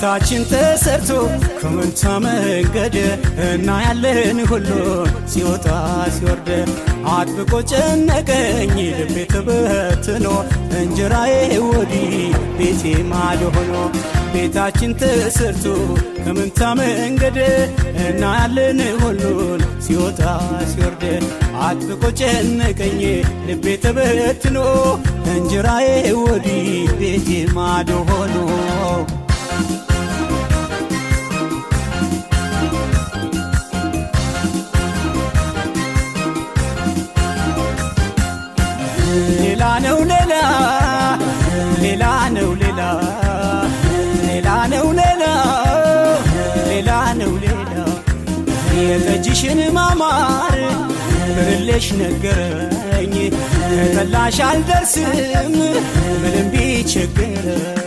ቤታችን ተሰርቶ ከመንታ መንገድ እናያለን ሁሉን ሲወጣ ሲወርድ አጥብቆ ጨነቀኝ ልቤ ተበትኖ እንጀራዬ ወዲህ ቤቴ ማዶ ሆኖ ቤታችን ተሰርቶ ከመንታ መንገድ እናያለን ሁሉን ሲወጣ ሲወርድ አጥብቆ ጨነቀኝ ልቤ ተበትኖ እንጀራዬ ወዲህ ቤቴ ማዶ ሆኖ ሌላ ነው ሌላ ሌላ ነው ሌላ ሌላ ነው ሌላ ሌላ ነው ሌላ የጠጅሽን ማማር ብርሌሽ ነገረኝ ከጠላሽ አልደርስም ምንም ቢቸግረኝ